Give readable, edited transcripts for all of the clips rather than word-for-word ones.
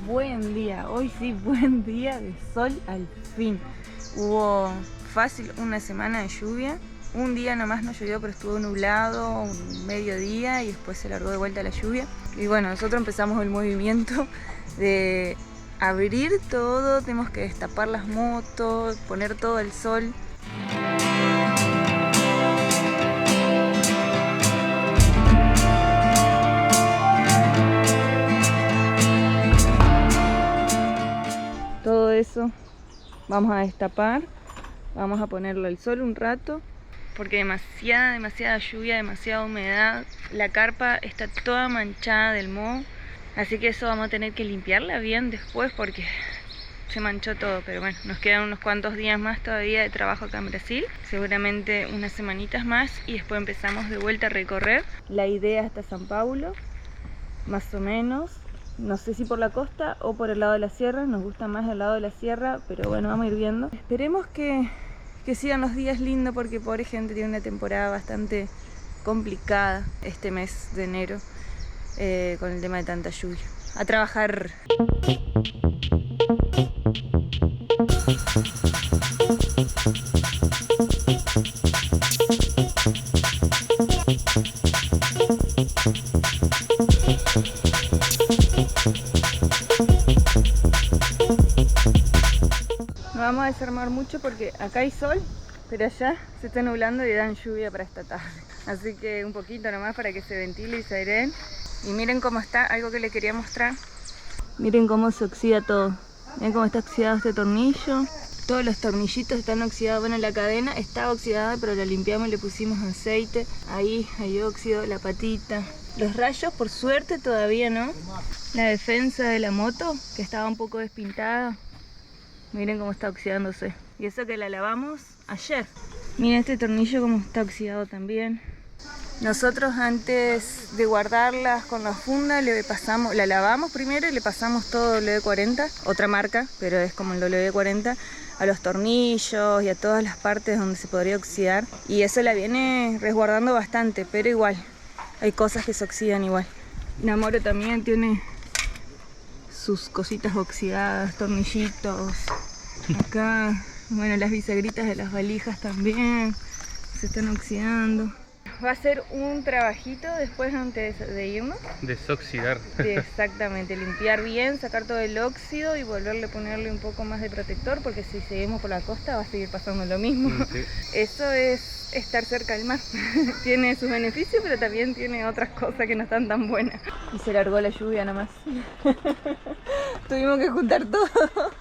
buen día, hoy sí, buen día de sol al fin. Hubo fácil una semana de lluvia, un día nomás no llovió, pero estuvo nublado, un mediodía y después se largó de vuelta la lluvia. Y bueno, nosotros empezamos el movimiento de abrir todo, tenemos que destapar las motos, poner todo al sol. Todo eso vamos a destapar, vamos a ponerlo al sol un rato, porque demasiada lluvia, demasiada humedad. La carpa está toda manchada del moho, así que eso vamos a tener que limpiarla bien después porque se manchó todo. Pero bueno, nos quedan unos cuantos días más todavía de trabajo acá en Brasil, seguramente unas semanitas más y después empezamos de vuelta a recorrer. La idea hasta San Paulo, más o menos. No sé si por la costa o por el lado de la sierra, nos gusta más el lado de la sierra, pero bueno, vamos a ir viendo. Esperemos que sigan los días lindos porque pobre gente tiene una temporada bastante complicada este mes de enero con el tema de tanta lluvia. A trabajar. No vamos a desarmar mucho porque acá hay sol, pero allá se está nublando y dan lluvia para esta tarde. Así que un poquito nomás para que se ventile y se aireen. Y miren cómo está, algo que les quería mostrar. Miren cómo se oxida todo. Miren cómo está oxidado este tornillo. Todos los tornillitos están oxidados. Bueno, la cadena está oxidada, pero la limpiamos y le pusimos aceite. Ahí hay óxido, la patita. Los rayos, por suerte, todavía no. La defensa de la moto, que estaba un poco despintada. Miren cómo está oxidándose. Y eso que la lavamos ayer. Miren este tornillo cómo está oxidado también. Nosotros antes de guardarlas con la funda la lavamos primero y le pasamos todo WD-40, otra marca, pero es como el WD-40, a los tornillos y a todas las partes donde se podría oxidar. Y eso la viene resguardando bastante, pero igual, hay cosas que se oxidan igual. Namoro también tiene sus cositas oxidadas, tornillitos. Acá, bueno, las bisagritas de las valijas también se están oxidando. Va a ser un trabajito después antes de irnos. Desoxidar. Exactamente, limpiar bien, sacar todo el óxido y volverle a ponerle un poco más de protector, porque si seguimos por la costa va a seguir pasando lo mismo. Sí. Eso es estar cerca del mar. Tiene sus beneficios, pero también tiene otras cosas que no están tan buenas. Y se largó la lluvia nomás. Tuvimos que juntar todo.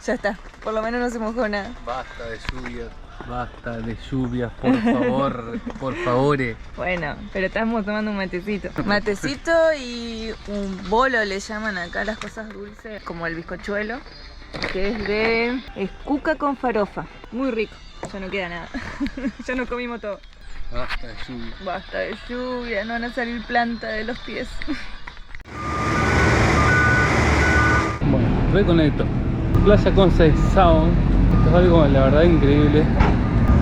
Ya está, por lo menos no se mojó nada. Basta de lluvia. Basta de lluvias, por favor, por favor. Bueno, pero estamos tomando un matecito. Matecito y un bolo le llaman acá las cosas dulces, como el bizcochuelo, que es cuca con farofa. Muy rico, ya no queda nada. Ya nos comimos todo. Basta de lluvia. Basta de lluvia, no van a salir plantas de los pies. Bueno, reconecto. Playa Conceição. Esto es algo, la verdad, increíble.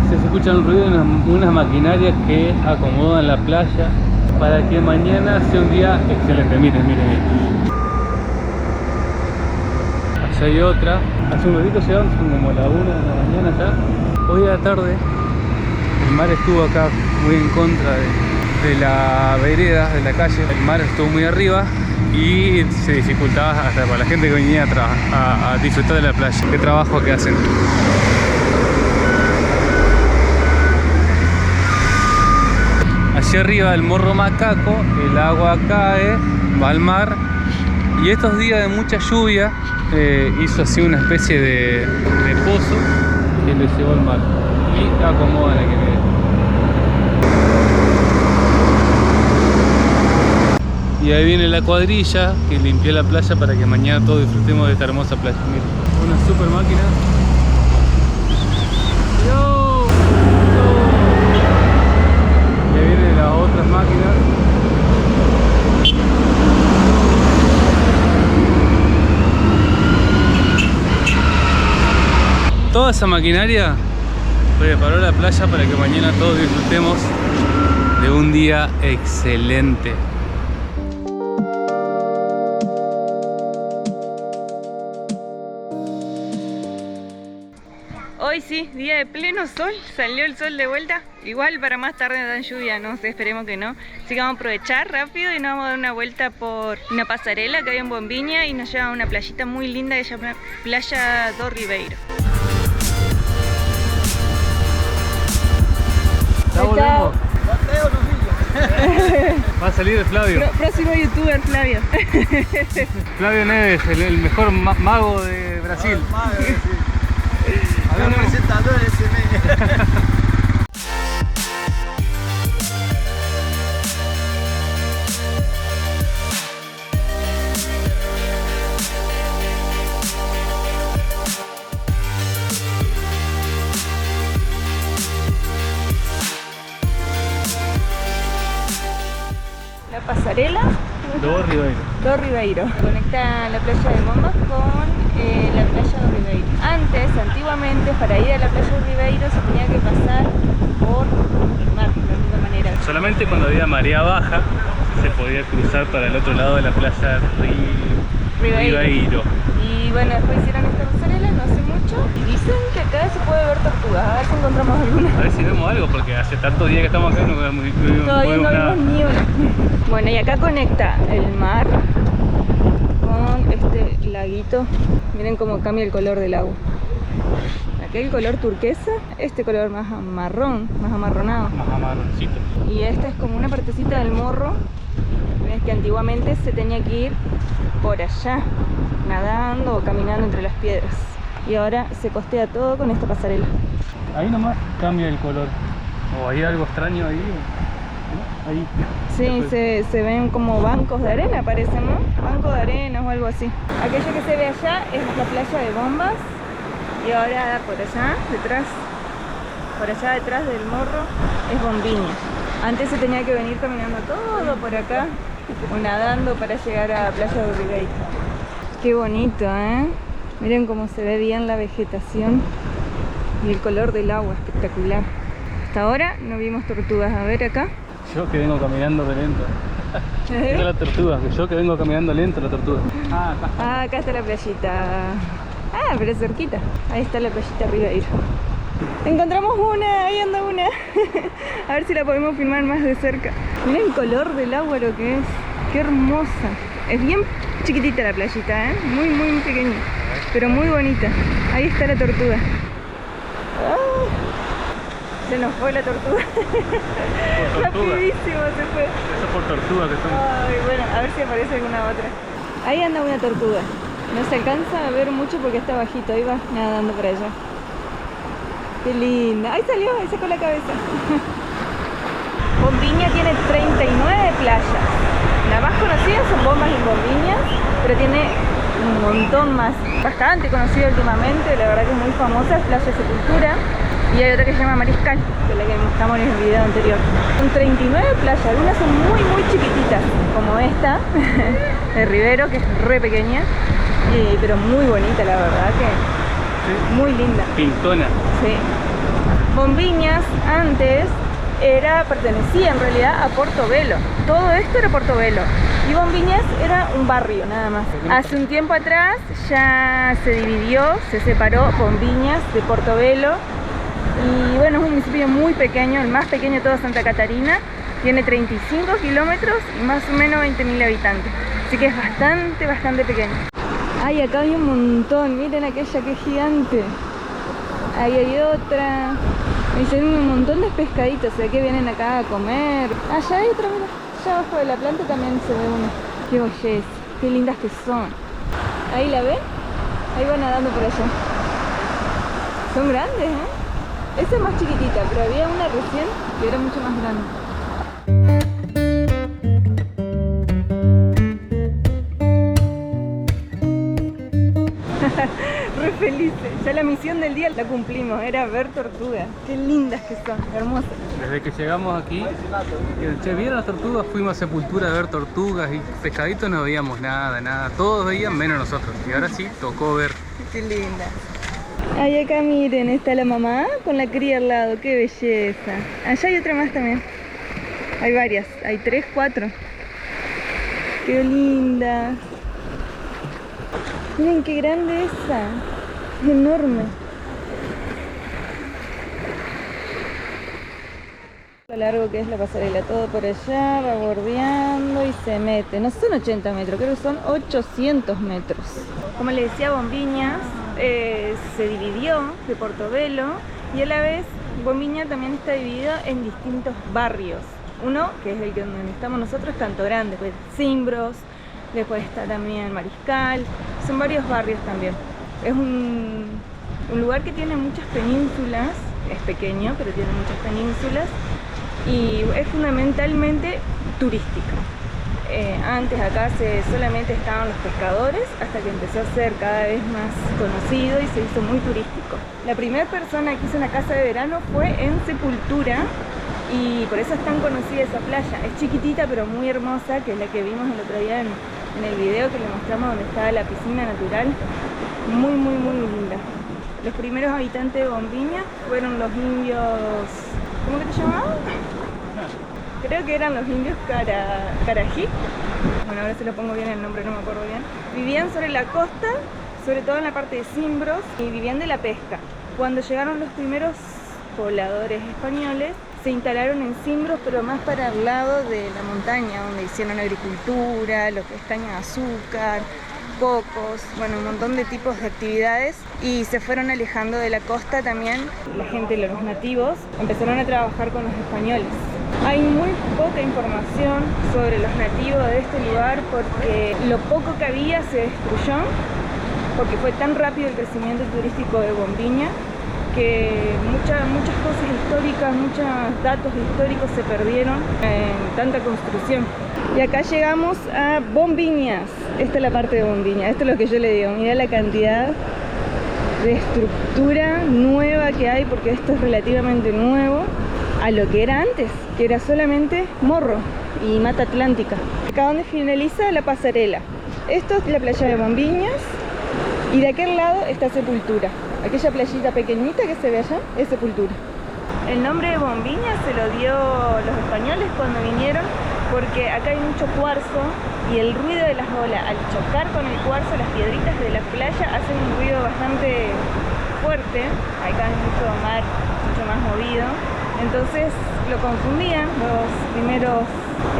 Se escucha un ruido de unas maquinarias que acomodan la playa para que mañana sea un día excelente. Miren. Allá hay otra. Hace un ratito llegaron, son como la 1 de la mañana ya. Hoy a la tarde el mar estuvo acá muy en contra de la vereda, de la calle. El mar estuvo muy arriba y se dificultaba hasta para la gente que venía a disfrutar de la playa. Qué trabajo que hacen. Allí arriba del Morro Macaco el agua cae, va al mar, y estos días de mucha lluvia hizo así una especie de pozo que le llevó al mar y acomoda la que viene. Y ahí viene la cuadrilla que limpió la playa para que mañana todos disfrutemos de esta hermosa playa. Miren, una super máquina. Y ahí vienen las otras máquinas. Toda esa maquinaria preparó la playa para que mañana todos disfrutemos de un día excelente. Hoy sí, día de pleno sol, salió el sol de vuelta. Igual para más tarde dan lluvia, no sé, esperemos que no. Así que vamos a aprovechar rápido y nos vamos a dar una vuelta por una pasarela que hay en Bombiña y nos lleva a una playita muy linda que se llama Playa do Ribeiro. Ya volvemos. Va a salir Flavio. Próximo youtuber, Flavio. Flavio Neves, el mejor mago de Brasil. Había un presentador ese medio. La pasarela Do Ribeiro. do Ribeiro. Conecta la playa de Bombas con la playa do Ribeiro. Antes, antiguamente, para ir a la playa do Ribeiro se tenía que pasar por el mar, de alguna manera. Solamente cuando había marea baja se podía cruzar para el otro lado de la playa Ribeiro. Y bueno, después hicieron esta pasarela no hace mucho y dicen que acá se puede ver tortugas. A ver si encontramos alguna. A ver si vemos algo, porque hace tantos días que estamos acá no vemos Todavía no nada. vimos ni una. Bueno, y acá conecta el mar con este laguito. Miren cómo cambia el color del agua. Aquel color turquesa, este color más marrón, más amarronado. Más amarroncito. Y esta es como una partecita del morro. Ves que antiguamente se tenía que ir por allá, nadando o caminando entre las piedras. Y ahora se costea todo con esta pasarela. Ahí nomás cambia el color. O hay algo extraño ahí. ¿No? Ahí. Sí, se ven como bancos de arena, parecen, ¿no? Banco de arena o algo así. Aquello que se ve allá es la playa de Bombas. Y ahora por allá, por allá detrás del morro, es Bombiña. Antes se tenía que venir caminando todo por acá, o nadando para llegar a Playa do Ribeiro. Qué bonito, ¿eh? Miren cómo se ve bien la vegetación y el color del agua, espectacular. Hasta ahora no vimos tortugas. A ver acá. Yo que vengo caminando de lento. Mira la tortuga, que yo que vengo caminando lento la tortuga. Ah, acá. Ah, acá está la playita. Ah, pero cerquita. Ahí está la playita Ribeiro. Encontramos una, ahí anda una. A ver si la podemos filmar más de cerca. Miren el color del agua lo que es. Qué hermosa. Es bien chiquitita la playita, ¿eh? Muy, muy pequeña. Pero muy bonita. Ahí está la tortuga. ¡Ah! Se nos fue la tortuga. Rapidísimo se fue. Eso por tortuga que son. Ay, bueno, a ver si aparece alguna otra. Ahí anda una tortuga. No se alcanza a ver mucho porque está bajito. Ahí va nadando para allá. Qué linda. Ahí salió, ahí sacó la cabeza. Bombiña tiene 39 playas. La más conocida son Bombas y Bombiñas, pero tiene un montón más. Bastante conocida últimamente, la verdad que es muy famosa, es Playa Sepultura. Y hay otra que se llama Mariscal, que es la que mostramos en el video anterior. Son 39 playas, algunas son muy muy chiquititas, como esta de Rivero, que es re pequeña, pero muy bonita, la verdad que muy linda. Pintona. Sí. Bombiñas antes pertenecía en realidad a Portobelo. Todo esto era Portobelo. Y Bombiñas era un barrio nada más. Hace un tiempo atrás ya se dividió, se separó Bombiñas de Portobelo. Y bueno, es un municipio muy pequeño, el más pequeño de toda Santa Catarina. Tiene 35 kilómetros y más o menos 20.000 habitantes. Así que es bastante pequeño. Ay, acá hay un montón, miren aquella que es gigante. Ahí hay otra. Y se ven un montón de pescaditos, o sea que vienen acá a comer. Allá hay otra, mira. Allá abajo de la planta también se ve una. Qué belleza, qué lindas que son. Ahí la ven, ahí van nadando por allá. Son grandes, ¿eh? Esa es más chiquitita, pero había una recién que era mucho más grande. Re felices, ya la misión del día la cumplimos, era ver tortugas. Qué lindas que son, hermosas. Desde que llegamos aquí, che, ¿vieron las tortugas? Fuimos a Sepultura a ver tortugas y pescaditos no veíamos nada. Todos veían menos nosotros. Y ahora sí, tocó ver. Qué linda. Ay, acá miren, está la mamá con la cría al lado, qué belleza. Allá hay otra más también. Hay varias, hay 3, 4. Qué linda. Miren qué grande esa. Es enorme. largo que es la pasarela, todo por allá, va bordeando y se mete. No son 80 metros, creo que son 800 metros. Como les decía, Bombiñas se dividió de Portobelo y a la vez Bombiña también está dividido en distintos barrios. Uno, que es el que donde estamos nosotros, es Canto Grande, después Cimbros, después está también Mariscal, son varios barrios también. Es un lugar que tiene muchas penínsulas, es pequeño, pero tiene muchas penínsulas y es fundamentalmente turístico. Antes acá solamente estaban los pescadores, hasta que empezó a ser cada vez más conocido y se hizo muy turístico. La primera persona que hizo una casa de verano fue en Sepultura y por eso es tan conocida esa playa. Es chiquitita pero muy hermosa, que es la que vimos el otro día en el video que le mostramos, donde estaba la piscina natural. Muy linda. Los primeros habitantes de Bombiña fueron los indios... ¿Cómo que te llamaban? Creo que eran los indios Carají. Bueno, ahora se lo pongo bien el nombre, no me acuerdo bien. Vivían sobre la costa, sobre todo en la parte de Cimbros, y vivían de la pesca. Cuando llegaron los primeros pobladores españoles, se instalaron en Cimbros, pero más para el lado de la montaña, donde hicieron agricultura, lo que es caña de azúcar, cocos, bueno, un montón de tipos de actividades, y se fueron alejando de la costa también. La gente, los nativos, empezaron a trabajar con los españoles. Hay muy poca información sobre los nativos de este lugar porque lo poco que había se destruyó, porque fue tan rápido el crecimiento turístico de Bombiña que muchas cosas históricas, muchos datos históricos se perdieron en tanta construcción. Y acá llegamos a Bombiñas. Esta es la parte de Bombiñas, esto es lo que yo le digo. Mirá la cantidad de estructura nueva que hay, porque esto es relativamente nuevo a lo que era antes, que era solamente morro y mata atlántica. Acá donde finaliza la pasarela. Esto es la playa de Bombiñas y de aquel lado está Sepultura. Aquella playita pequeñita que se ve allá es Sepultura. El nombre de Bombiñas se lo dio los españoles cuando vinieron, porque acá hay mucho cuarzo y el ruido de las olas al chocar con el cuarzo, las piedritas de la playa hacen un ruido bastante fuerte. Acá hay mucho mar, mucho más movido. Entonces lo confundían, los primeros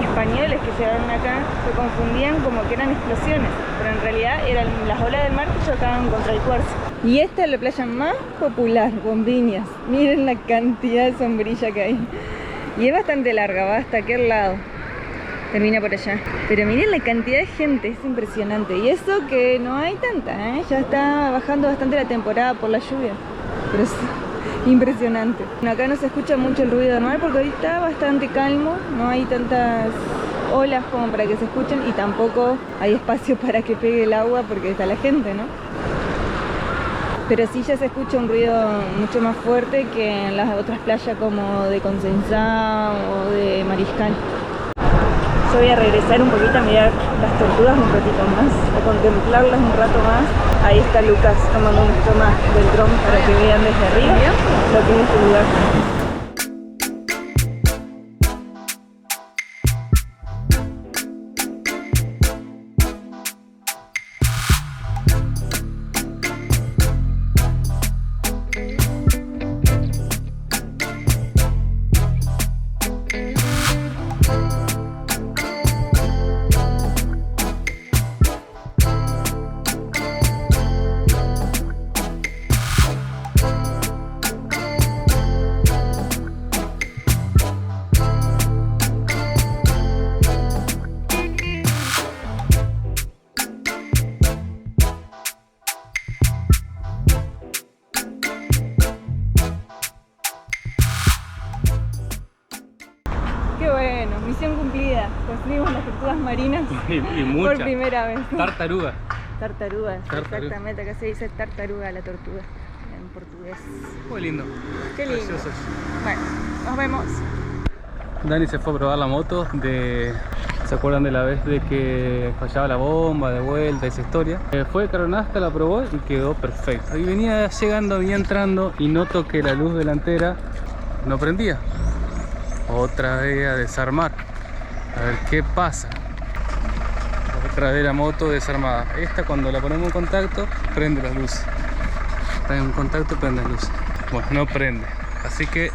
españoles que llegaron acá lo confundían como que eran explosiones, pero en realidad eran las olas del mar que chocaban contra el cuarzo. Y esta es la playa más popular, Bombiñas. Miren la cantidad de sombrilla que hay. Y es bastante larga, va hasta aquel lado. Termina por allá. Pero miren la cantidad de gente, es impresionante. Y eso que no hay tanta, ya está bajando bastante la temporada por la lluvia. Pero es impresionante. Bueno, acá no se escucha mucho el ruido del mar porque hoy está bastante calmo. No hay tantas olas como para que se escuchen y tampoco hay espacio para que pegue el agua porque está la gente, ¿no? Pero sí ya se escucha un ruido mucho más fuerte que en las otras playas como de Conceição o de Mariscal. Yo voy a regresar un poquito a mirar las tortugas un ratito más, a contemplarlas un rato más. Ahí está Lucas tomando un toma del dron para que vean desde arriba lo que es este lugar. Qué bueno, misión cumplida. Conseguimos las tortugas marinas y muchas. Por primera vez. Tartaruga. Tartaruga, exactamente. Acá se dice tartaruga la tortuga en portugués. Muy lindo. Qué lindo. Preciosos. Bueno, nos vemos. Dani se fue a probar la moto ¿se acuerdan de la vez de que fallaba la bomba de vuelta, esa historia? Fue de Caronasta, la probó y quedó perfecto. Y venía llegando, venía entrando y noto que la luz delantera no prendía. Otra vez a desarmar. A ver qué pasa. Otra vez la moto desarmada. Esta cuando la ponemos en contacto, prende las luces. Está en contacto, prende las luces. Bueno, no prende. Así que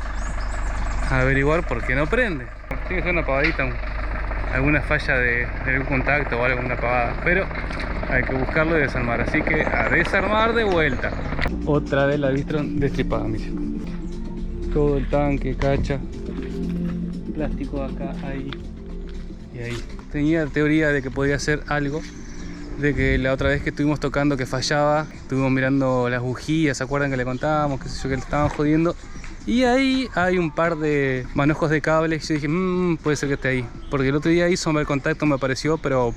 a averiguar por qué no prende. Tiene que ser una pavadita, alguna falla de algún contacto o alguna pavada, pero hay que buscarlo y desarmar, así que a desarmar de vuelta. Otra vez la Victron destripada, miren. Todo el tanque, cacha, plástico acá, ahí y ahí. Tenía teoría de que podía ser algo, de que la otra vez que estuvimos tocando que fallaba, estuvimos mirando las bujías, ¿se acuerdan que le contábamos? Que sé yo, que le estaban jodiendo. Y ahí hay un par de manojos de cables y yo dije, puede ser que esté ahí. Porque el otro día hizo el contacto, me apareció, pero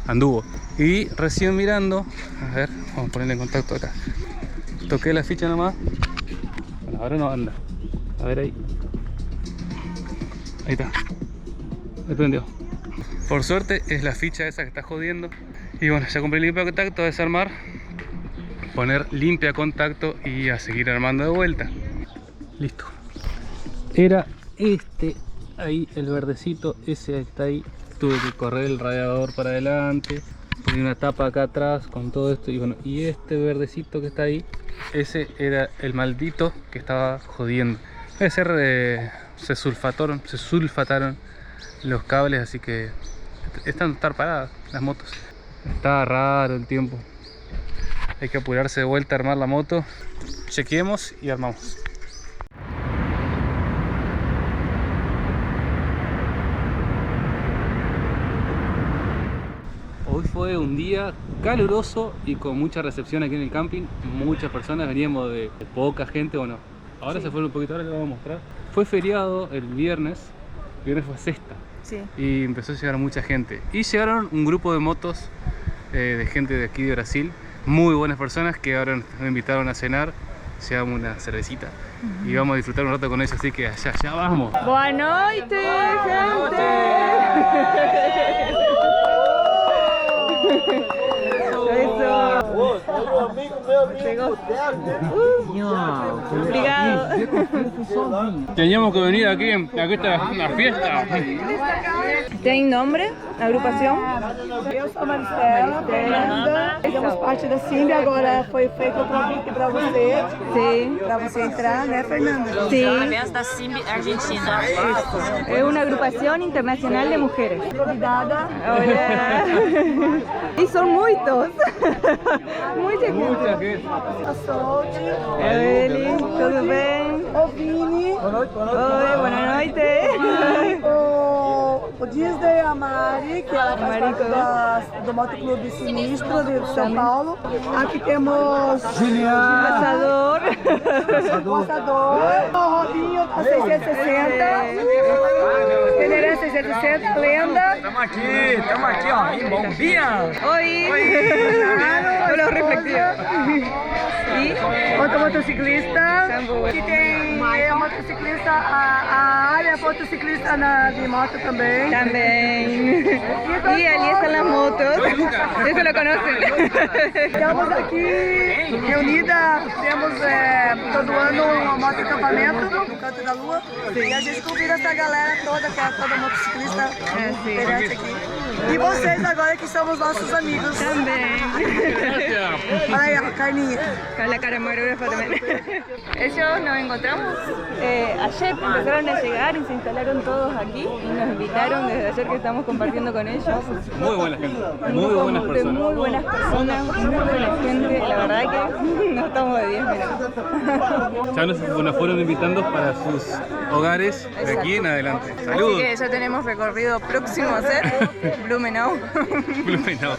anduvo. Y recién mirando, a ver, vamos a ponerle en contacto acá. Toqué la ficha nomás. Bueno, ahora no anda. A ver ahí. Ahí está. Me prendió. Por suerte es la ficha esa que está jodiendo. Y bueno, ya compré limpia contacto, a desarmar, poner limpia contacto y a seguir armando de vuelta. Listo. Era este, ahí el verdecito, ese está ahí. Tuve que correr el radiador para adelante, poner una tapa acá atrás con todo esto. Y bueno, y este verdecito que está ahí, ese era el maldito que estaba jodiendo. Debe ser, se sulfataron los cables, así que están a estar paradas las motos. Está raro el tiempo. Hay que apurarse de vuelta a armar la moto. Chequeemos y armamos. Hoy fue un día caluroso y con mucha recepción aquí en el camping. Muchas personas, veníamos de poca gente, bueno, ahora sí. Se fueron un poquito, ahora les voy a mostrar. Fue feriado el viernes fue sexta. Sí. Y empezó a llegar mucha gente. Y llegaron un grupo de motos de gente de aquí de Brasil. Muy buenas personas que ahora nos invitaron a cenar. Llevamos una cervecita y vamos a disfrutar un rato con ellos, así que allá vamos. Boa noite, gente. Obrigado. Teníamos que venir aquí está una fiesta. Tem nombre? Agrupação? Eu sou a Maristela, Fernanda. Fizemos parte da Simbi, agora foi feito o convite para você. Sim. Para você entrar, né, Fernanda? Sim. Através da Simbi Argentina. É uma agrupação internacional de mulheres. Convidada. Olha. E são muitos. Muita gente. Muita gente. A Solte. Ele, tudo bem? O Vini. Oi, boa noite. O Disney, a Mari, que ela faz parte do Motoclube Sinistro de São Paulo. Aqui temos Passador. o Passador. O Robinho tá 660. Teneré 660, Lenda. Tamo aqui, ó, em Bombinha. Oi. Olha o refletivo. E Outro motociclista. Aqui tem a motociclista, a área motociclista de moto também. também. E ali estão as motos. Isso lo conhecem. Estamos aqui reunidas, temos todo ano uma moto acampamento no Canto da Lua. E a gente convida essa galera toda, que é toda motociclista diferente aqui. E vocês agora que somos nossos amigos. Também. Aí, ó, Carlinha. Con la camarógrafa también. Ellos nos encontramos ayer, empezaron a llegar y se instalaron todos aquí y nos invitaron desde ayer que estamos compartiendo con ellos. Muy buena gente, muy buenas De personas. muy buenas personas, muy buena gente, la verdad que no estamos de 10, mira. Ya nos fueron invitando para sus hogares de aquí en adelante. Así Saludos. que ya tenemos recorrido próximo a hacer Blumenau. Blumenau.